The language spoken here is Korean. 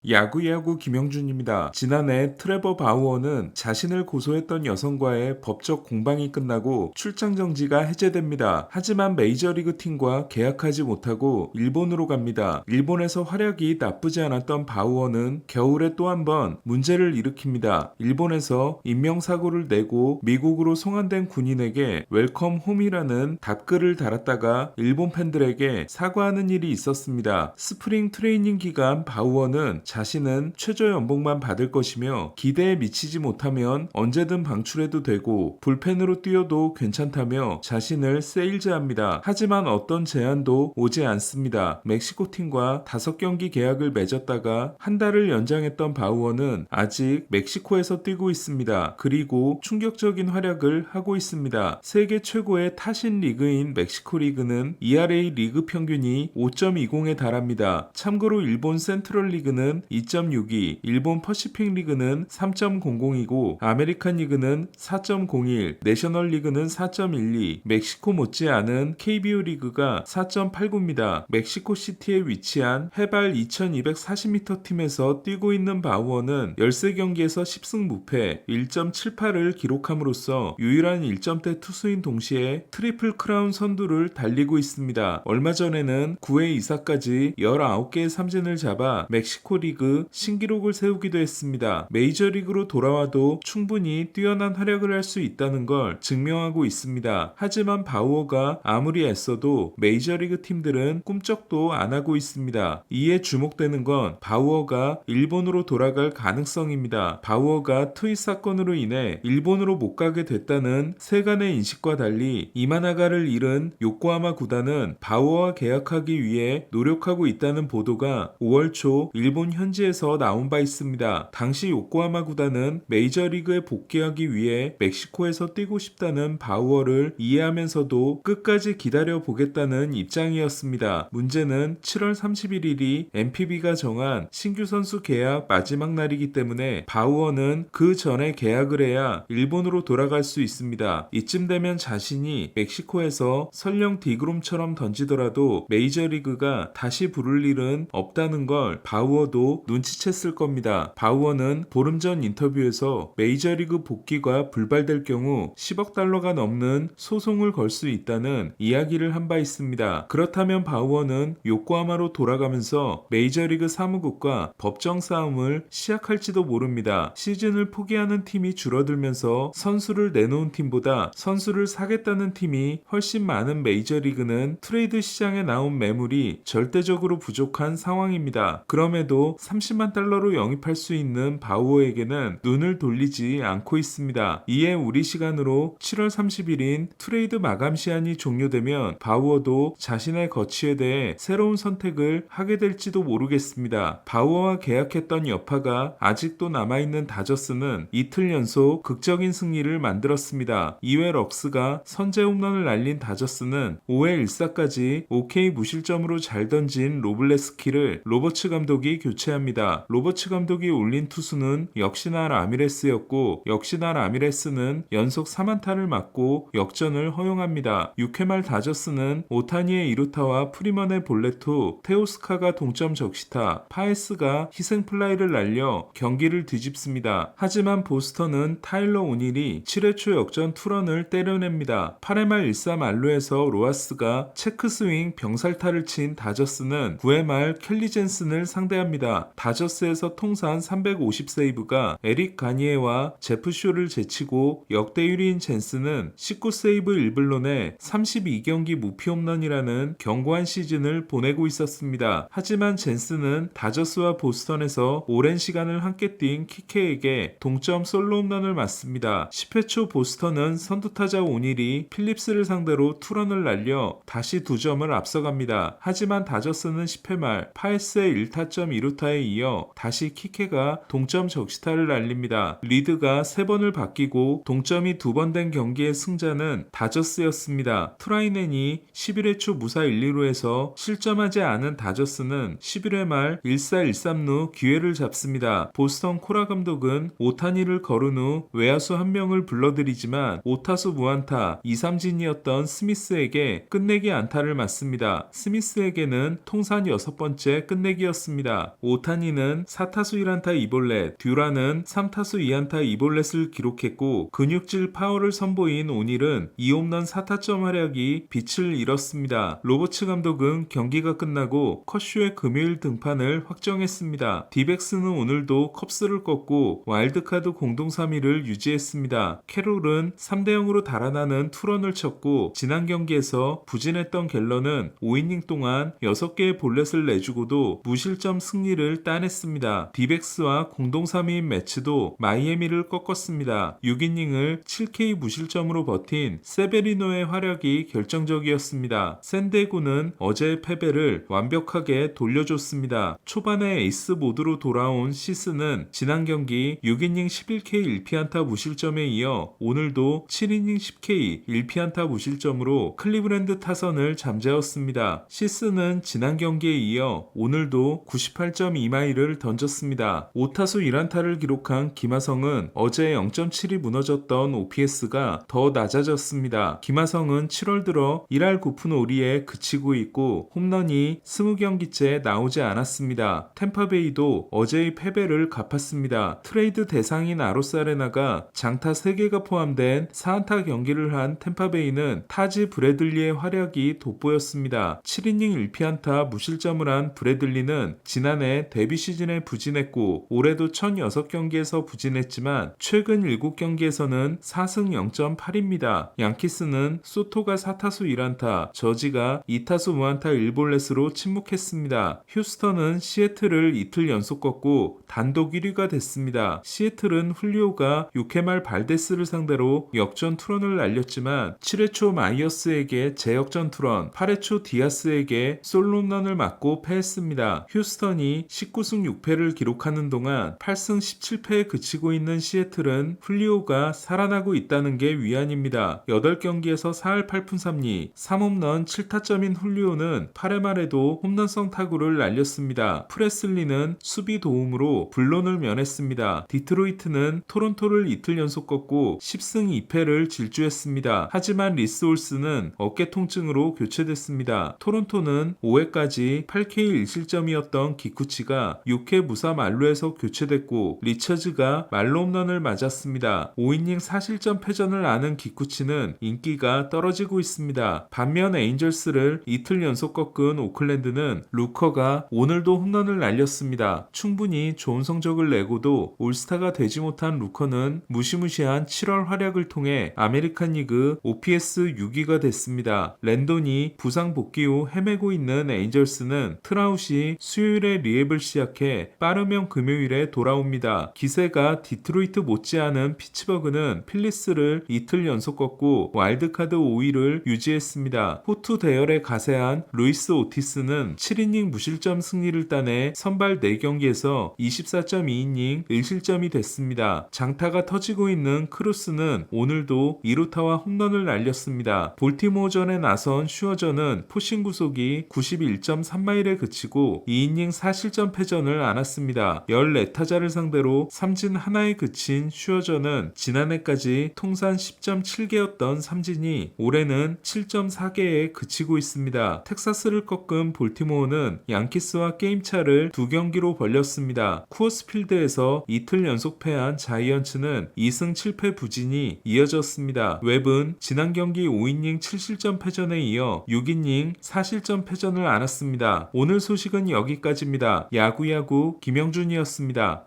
야구야구 김영준입니다. 지난해 트레버 바우어는 자신을 고소했던 여성과의 법적 공방이 끝나고 출장 정지가 해제됩니다. 하지만 메이저리그 팀과 계약하지 못하고 일본으로 갑니다. 일본에서 활약이 나쁘지 않았던 바우어는 겨울에 또 한 번 문제를 일으킵니다. 일본에서 인명사고를 내고 미국으로 송환된 군인에게 웰컴 홈이라는 답글을 달았다가 일본 팬들에게 사과하는 일이 있었습니다. 스프링 트레이닝 기간 바우어는 자신은 최저 연봉만 받을 것이며 기대에 미치지 못하면 언제든 방출해도 되고 불펜으로 뛰어도 괜찮다며 자신을 세일즈합니다. 하지만 어떤 제안도 오지 않습니다. 멕시코 팀과 5경기 계약을 맺었다가 한 달을 연장했던 바우어는 아직 멕시코에서 뛰고 있습니다. 그리고 충격적인 활약을 하고 있습니다. 세계 최고의 타신 리그인 멕시코 리그는 ERA 리그 평균이 5.20에 달합니다. 참고로 일본 센트럴 리그는 2.62, 일본 퍼시픽 리그는 3.00이고 아메리칸 리그는 4.01, 내셔널 리그는 4.12, 멕시코 못지않은 KBO 리그가 4.89입니다. 멕시코 시티에 위치한 해발 2240m 팀에서 뛰고 있는 바우어는 13경기에서 10승 무패 1.78을 기록함으로써 유일한 1점대 투수인 동시에 트리플 크라운 선두를 달리고 있습니다. 얼마 전에는 9회 2사까지 19개의 삼진을 잡아 멕시코 리그 신기록을 세우기도 했습니다. 메이저리그로 돌아와도 충분히 뛰어난 활약을 할 수 있다는 걸 증명하고 있습니다. 하지만 바우어가 아무리 애써도 메이저리그 팀들은 꿈쩍도 안 하고 있습니다. 이에 주목되는 건 바우어가 일본으로 돌아갈 가능성입니다. 바우어가 트윗 사건으로 인해 일본으로 못 가게 됐다는 세간의 인식과 달리 이마나가를 잃은 요코하마 구단은 바우어와 계약하기 위해 노력하고 있다는 보도가 5월 초 일본 현지에서 나온 바 있습니다. 당시 요코하마 구단은 메이저리그에 복귀하기 위해 멕시코에서 뛰고 싶다는 바우어를 이해하면서도 끝까지 기다려 보겠다는 입장이었습니다. 문제는 7월 31일이 NPB가 정한 신규 선수 계약 마지막 날이기 때문에 바우어는 그 전에 계약을 해야 일본으로 돌아갈 수 있습니다. 이쯤 되면 자신이 멕시코에서 설령 디그롬처럼 던지더라도 메이저리그가 다시 부를 일은 없다는 걸 바우어도 눈치챘을 겁니다. 바우어는 보름 전 인터뷰에서 메이저리그 복귀가 불발될 경우 10억 달러가 넘는 소송을 걸 수 있다는 이야기를 한 바 있습니다. 그렇다면 바우어는 요코하마로 돌아가면서 메이저리그 사무국과 법정 싸움을 시작할지도 모릅니다. 시즌을 포기하는 팀이 줄어들면서 선수를 내놓은 팀보다 선수를 사겠다는 팀이 훨씬 많은 메이저리그는 트레이드 시장에 나온 매물이 절대적으로 부족한 상황입니다. 그럼에도 30만 달러로 영입할 수 있는 바우어에게는 눈을 돌리지 않고 있습니다. 이에 우리 시간으로 7월 30일인 트레이드 마감 시한이 종료되면 바우어도 자신의 거취에 대해 새로운 선택을 하게 될지도 모르겠습니다. 바우어와 계약했던 여파가 아직도 남아있는 다저스는 이틀 연속 극적인 승리를 만들었습니다. 2회 럭스가 선제 홈런을 날린 다저스는 5회 1사까지 OK 무실점으로 잘 던진 로블레스키를 로버츠 감독이 교체합니다. 로버츠 감독이 올린 투수는 역시나 라미레스였고 역시나 라미레스는 연속 3안타를 맞고 역전을 허용합니다. 6회 말 다저스는 오타니의 이루타와 프리먼의 볼넷 후 테오스카가 동점 적시타, 파에스가 희생플라이를 날려 경기를 뒤집습니다. 하지만 보스턴은 타일러 오닐이 7회 초 역전 투런을 때려냅니다. 8회 말 1사 만루에서 로하스가 체크스윙 병살타를 친 다저스는 9회 말 켈리 젠슨을 상대합니다. 다저스에서 통산 350세이브가 에릭 가니에와 제프 쇼를 제치고 역대 1위인 젠슨은 19세이브 1블론에 32경기 무피 홈런이라는 견고한 시즌을 보내고 있었습니다. 하지만 젠슨은 다저스와 보스턴에서 오랜 시간을 함께 뛴 키케에게 동점 솔로 홈런을 맞습니다. 10회 초 보스턴은 선두타자 오닐이 필립스를 상대로 투런을 날려 다시 2점을 앞서갑니다. 하지만 다저스는 10회 말 파에스의 1타점 2루타에 이어 다시 키케가 동점 적시타를 날립니다. 리드가 3번을 바뀌고 동점이 2번 된 경기의 승자는 다저스였습니다. 트라이넨이 11회 초 무사 1, 2루에서 실점하지 않은 다저스는 11회 말 1사 1삼루 기회를 잡습니다. 보스턴 코라 감독은 오타니를 거른 후 외야수 한 명을 불러들이지만 5타수 무안타 2삼진이었던 스미스에게 끝내기 안타를 맞습니다. 스미스에게는 통산 6번째 끝내기였습니다. 오타니는 4타수 1안타 2볼넷, 듀란은 3타수 2안타 2볼넷을 기록했고 근육질 파워를 선보인 오닐은 2홈런 4타점 활약이 빛을 잃었습니다. 로버츠 감독은 경기가 끝나고 커쇼의 금요일 등판을 확정했습니다. 디백스는 오늘도 컵스를 꺾고 와일드카드 공동 3위를 유지했습니다. 캐롤은 3대0으로 달아나는 투런을 쳤고 지난 경기에서 부진했던 갤런은 5이닝 동안 6개의 볼넷을 내주고도 무실점 승리를 따냈습니다. 디백스와 공동 3위인 매츠도 마이애미를 꺾었습니다. 6이닝을 7K 무실점으로 버틴 세베리노의 활약이 결정적이었습니다. 샌디에고는 어제의 패배를 완벽하게 돌려줬습니다. 초반에 에이스 모드로 돌아온 시스는 지난 경기 6이닝 11K 1피안타 무실점에 이어 오늘도 7이닝 10K 1피안타 무실점으로 클리브랜드 타선을 잠재웠습니다. 시스는 지난 경기에 이어 오늘도 98.2마일을 던졌습니다. 5타수 1안타를 기록한 김하성은 어제 0.7이 무너졌던 OPS가 더 낮아졌습니다. 김하성은 7월 들어 1할 9푼 5리에 그치고 있고 홈런이 20경기째 나오지 않았습니다. 템파베이도 어제의 패배를 갚았습니다. 트레이드 대상인 아로사레나가 장타 3개가 포함된 4안타 경기를 한 템파베이는 타지 브래들리의 활약이 돋보였습니다. 7이닝 1피안타 무실점을 한 브래들리는 지난해 데뷔 시즌에 부진했고 올해도 1006경기에서 부진했지만 최근 7경기에서는 4승 0.8입니다. 양키스는 소토가 4타수 1안타, 저지가 2타수 무안타 1볼넷으로 침묵했습니다. 휴스턴은 시애틀을 이틀 연속 꺾고 단독 1위가 됐습니다. 시애틀은 훌리오가 6회 말 발데스를 상대로 역전 투런을 날렸지만 7회 초 마이어스에게 재역전 투런, 8회 초 디아스에게 솔로홈런을 맞고 패했습니다. 휴스턴이 19승 6패를 기록하는 동안 8승 17패에 그치고 있는 시애틀은 훌리오가 살아나고 있다는 게 위안입니다. 8경기에서 4할 8푼 3리, 3홈런 7타점인 훌리오는 8회 말에도 홈런성 타구를 날렸습니다. 프레슬리는 수비 도움으로 불론을 면했습니다. 디트로이트는 토론토를 이틀 연속 꺾고 10승 2패를 질주했습니다. 하지만 리스 올스는 어깨 통증으로 교체됐습니다. 토론토는 5회까지 8K 1실점이었던 기쿠치가 6회 무사 만루에서 교체됐고 리처즈가 말로 홈런을 맞았습니다. 5이닝 4실점 패전을 아는 기쿠치는 인기가 떨어지고 있습니다. 반면 에인절스를 이틀 연속 꺾은 오클랜드는 루커가 오늘도 홈런을 날렸습니다. 충분히 좋은 성적을 내고도 올스타가 되지 못한 루커는 무시무시한 7월 활약을 통해 아메리칸 리그 OPS 6위가 됐습니다. 랜돈이 부상 복귀 후 헤매고 있는 에인절스는 트라웃이 수요일에 리앱을 시작해 빠르면 금요일에 돌아옵니다. 기세가 디트로이트 못지않은 피츠버그는 필리스를 이틀 연속 꺾고 와일드카드 5위를 유지했습니다. 호투 대열에 가세한 루이스 오티스는 7이닝 무실점 승리를 따내 선발 4경기에서 24.2이닝 1실점이 됐습니다. 장타가 터지고 있는 크루스는 오늘도 2루타와 홈런을 날렸습니다. 볼티모어전에 나선 슈어저는 포신 구속이 91.3마일에 그치고 2이닝 4실점 패전을 안았습니다. 14타자를 상대로 삼진 하나에 그친 슈어저는 지난해까지 통산 10.7개였던 삼진이 올해는 7.4개에 그치고 있습니다. 텍사스를 꺾은 볼티모어는 양키스와 게임차를 2경기로 벌렸습니다. 쿠어스필드에서 이틀 연속 패한 자이언츠는 2승 7패 부진이 이어졌습니다. 웹은 지난 경기 5이닝 7실점 패전에 이어 6이닝 4실점 패전을 안았습니다. 오늘 소식은 여기까지입니다. 야구야구 김영준이었습니다.